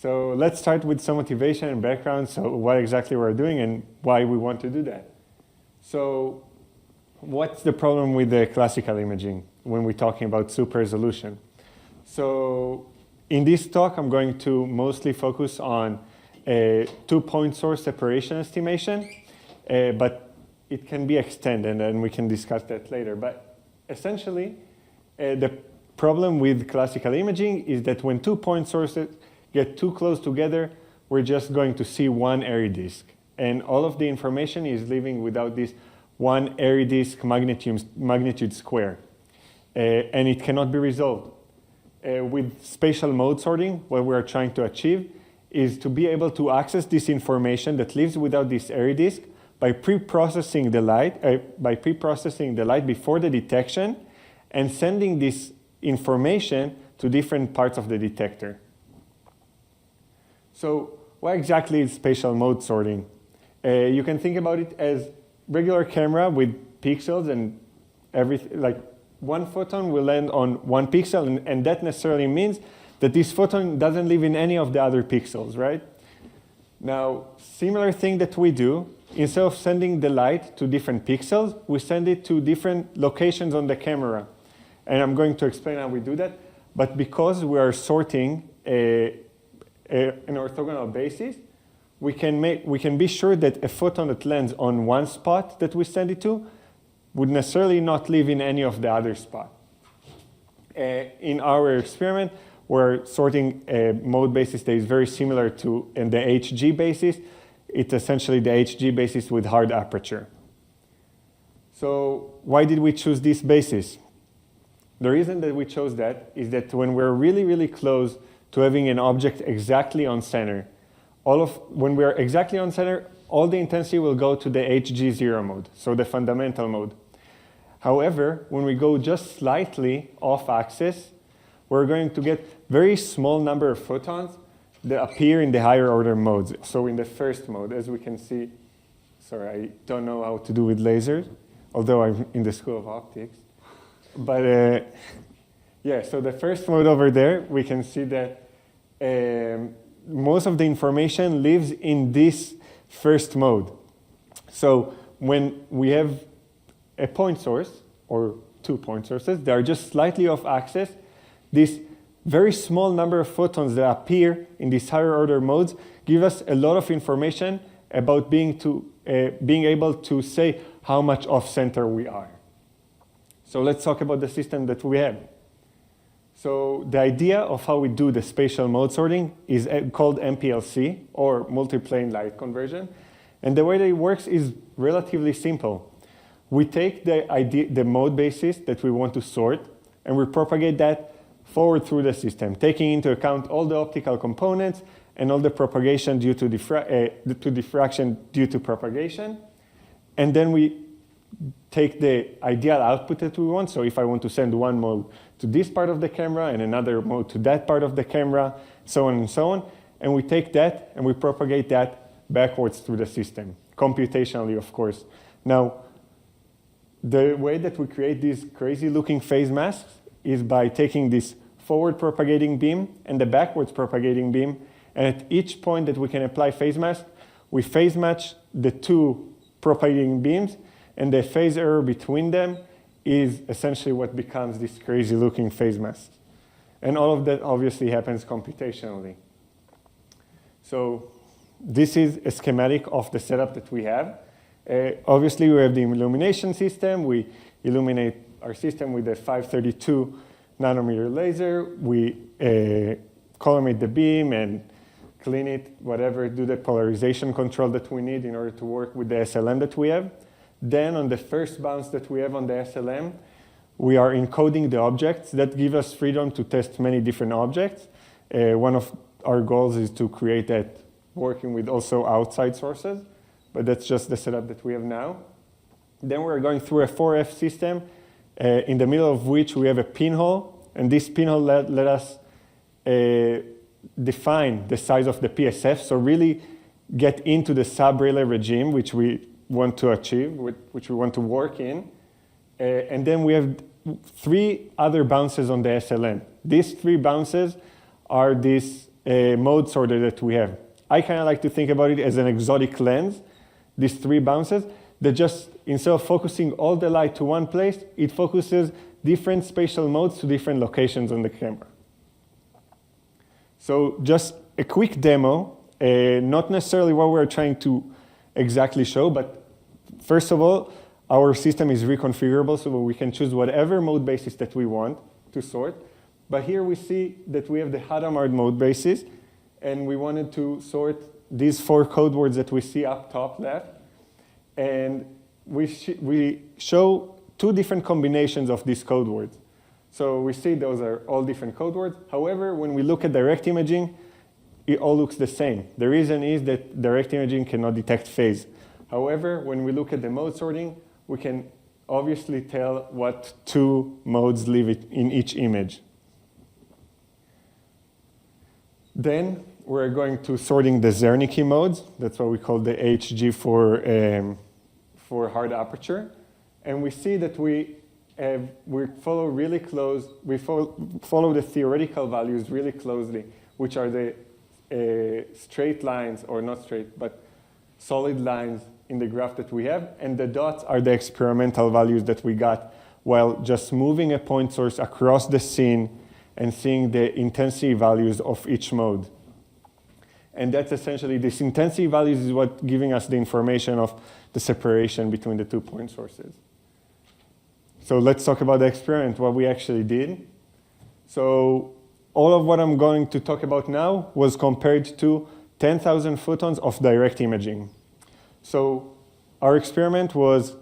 So let's start with some motivation and background, so what exactly we're doing and why we want to do that. So what's the problem with the classical imaging when we're talking about super resolution? So in this talk, I'm going to mostly focus on a two-point source separation estimation, but it can be extended, and we can discuss that later. But essentially, the problem with classical imaging is that when 2 point sources get too close together, we're just going to see one airy disk. And all of the information is leaving without this one airy disk magnitude square. And it cannot be resolved. With spatial mode sorting, what we're trying to achieve is to be able to access this information that lives without this airy disk by pre-processing the light, before the detection and sending this information to different parts of the detector. So what exactly is spatial mode sorting? You can think about it as regular camera with pixels and everything. Like one photon will land on one pixel, and that necessarily means that this photon doesn't live in any of the other pixels, right? Now, similar thing that we do, instead of sending the light to different pixels, we send it to different locations on the camera. And I'm going to explain how we do that. But because we are sorting an orthogonal basis, we can be sure that a photon that lands on one spot that we send it to would necessarily not live in any of the other spots. In our experiment, we're sorting a mode basis that is very similar to the HG basis. It's essentially the HG basis with hard aperture. So why did we choose this basis? The reason that we chose that is that when we're really, really close to having an object exactly on center, when we're exactly on center, all the intensity will go to the HG0 mode, so the fundamental mode. However, when we go just slightly off axis, we're going to get very small number of photons that appear in the higher order modes. So in the first mode, as we can see, sorry, I don't know how to do with lasers, although I'm in the School of Optics. But yeah, so the first mode over there, we can see that most of the information lives in this first mode. So when we have a point source, or 2 point sources, they are just slightly off axis, this very small number of photons that appear in these higher order modes give us a lot of information about being able to say how much off center we are. So let's talk about the system that we have. So the idea of how we do the spatial mode sorting is called MPLC, or multiplane light conversion. And the way that it works is relatively simple. We take the mode basis that we want to sort, and we propagate that forward through the system, taking into account all the optical components and all the propagation due to diffraction due to propagation. And then we take the ideal output that we want. So if I want to send one mode to this part of the camera and another mode to that part of the camera, so on and so on, and we take that and we propagate that backwards through the system, computationally, of course. Now, the way that we create these crazy-looking phase masks is by taking this forward propagating beam and the backwards propagating beam, and at each point that we can apply phase mask, we phase match the two propagating beams, and the phase error between them is essentially what becomes this crazy-looking phase mask. And all of that obviously happens computationally. So this is a schematic of the setup that we have. Obviously, we have the illumination system. We illuminate our system with a 532 nanometer laser. We collimate the beam and clean it, whatever, do the polarization control that we need in order to work with the SLM that we have. Then on the first bounce that we have on the SLM, we are encoding the objects that give us freedom to test many different objects. One of our goals is to create that working with also outside sources, but that's just the setup that we have now. Then we're going through a 4F system, in the middle of which we have a pinhole, and this pinhole let us define the size of the PSF, so really get into the sub-Rayleigh regime, which we want to achieve, which we want to work in. And then we have 3 other bounces on the SLM. These 3 bounces are this mode sorter that we have. I kind of like to think about it as an exotic lens, these 3 bounces, that just, instead of focusing all the light to one place, it focuses different spatial modes to different locations on the camera. So just a quick demo, not necessarily what we're trying to exactly show, but first of all, our system is reconfigurable, so we can choose whatever mode basis that we want to sort. But here we see that we have the Hadamard mode basis, and we wanted to sort these 4 code words that we see up top left. And we show 2 different combinations of these code words. So we see those are all different code words. However, when we look at direct imaging, it all looks the same. The reason is that direct imaging cannot detect phase. However, when we look at the mode sorting, we can obviously tell what 2 modes live in each image. Then we're going to sorting the Zernike modes. That's what we call the HG for hard aperture. And we see that we follow really close, we follow the theoretical values really closely, which are the straight lines, or not straight, but solid lines in the graph that we have. And the dots are the experimental values that we got while just moving a point source across the scene and seeing the intensity values of each mode. And that's essentially, this intensity values is what giving us the information of the separation between the 2 point sources. So let's talk about the experiment, what we actually did. So all of what I'm going to talk about now was compared to 10,000 photons of direct imaging. So our experiment was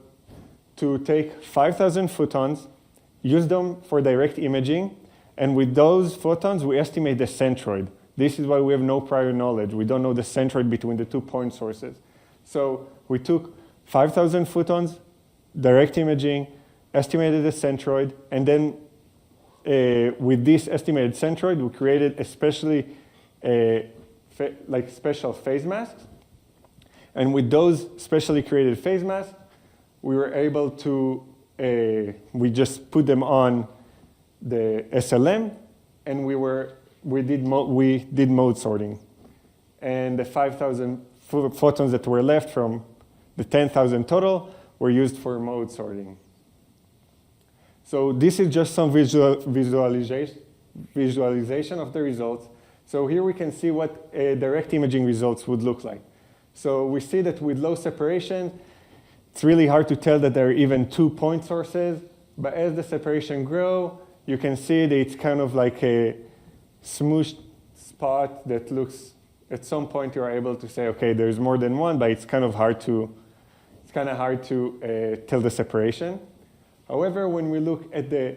to take 5,000 photons, use them for direct imaging, and with those photons, we estimate the centroid. This is why we have no prior knowledge. We don't know the centroid between the 2 point sources. So we took 5,000 photons, direct imaging, estimated the centroid, and then with this estimated centroid, we created especially like special phase masks. And with those specially created phase masks, we were able to, we just put them on the SLM, and we did mode sorting. And the 5,000 photons that were left from the 10,000 total were used for mode sorting. So this is just some visualization of the results. So here we can see what direct imaging results would look like. So we see that with low separation, it's really hard to tell that there are even 2 point sources. But as the separation grows, you can see that it's kind of like a smooshed spot that looks, at some point you're able to say, okay, there's more than one, but it's kind of hard to tell the separation. However, when we look at the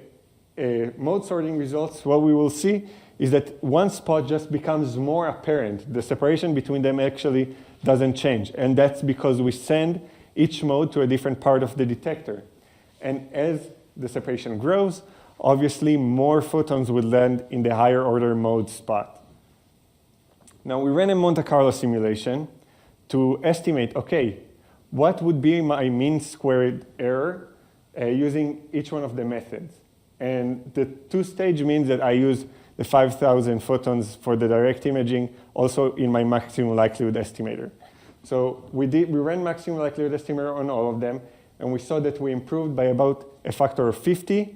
mode sorting results, what we will see is that one spot just becomes more apparent. The separation between them actually doesn't change. And that's because we send each mode to a different part of the detector. And as the separation grows, obviously more photons will land in the higher order mode spot. Now we ran a Monte Carlo simulation to estimate, okay, what would be my mean squared error using each one of the methods. And the 2-stage means that I use the 5,000 photons for the direct imaging, also in my maximum likelihood estimator. So we ran maximum likelihood estimator on all of them, and we saw that we improved by about a factor of 50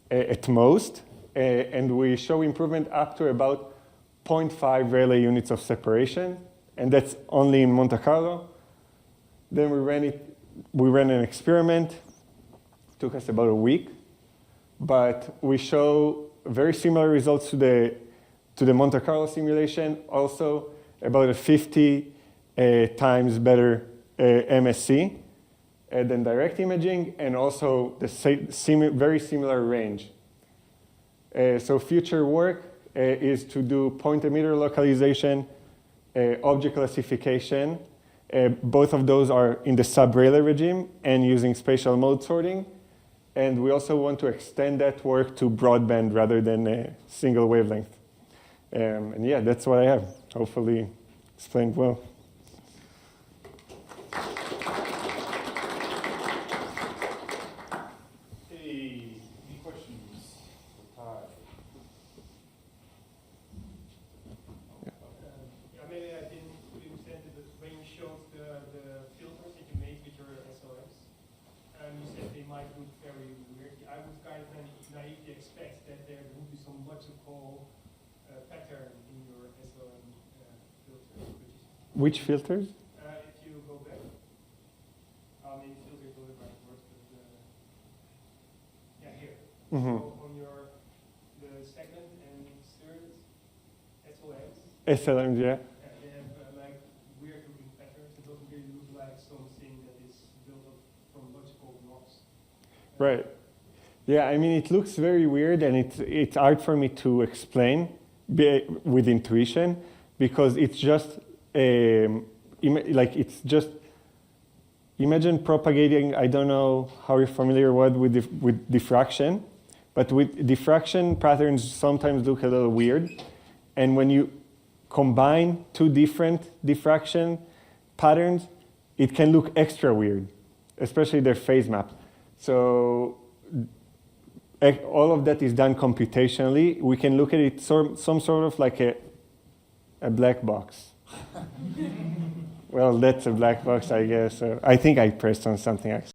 at most, and we show improvement up to about 0.5 Rayleigh units of separation, and that's only in Monte Carlo. Then we ran an experiment. It took us about a week, but we show very similar results to the Monte Carlo simulation, also about a 50 times better MSC than direct imaging, and also the very similar range. So future work is to do point emitter localization, object classification. Both of those are in the sub-Rayleigh regime and using spatial mode sorting. And we also want to extend that work to broadband rather than a single wavelength. And yeah, that's what I have. Hopefully explained well. Any questions for Todd? Which filters? If you go back, maybe filters a little backwards, but yeah, here. Mm-hmm. So on the second and third SOMs, SLMs, yeah. they have like weird looking patterns. It doesn't really look like something that is built up from logical blocks. Right. Yeah, I mean, it looks very weird, and it's hard for me to explain with intuition, because it's just imagine propagating. I don't know how you're familiar with diffraction, but with diffraction patterns sometimes look a little weird, and when you combine two different diffraction patterns, it can look extra weird, especially their phase map. So all of that is done computationally. We can look at it some sort of like a black box. Well, that's a black box, I guess. I think I pressed on something.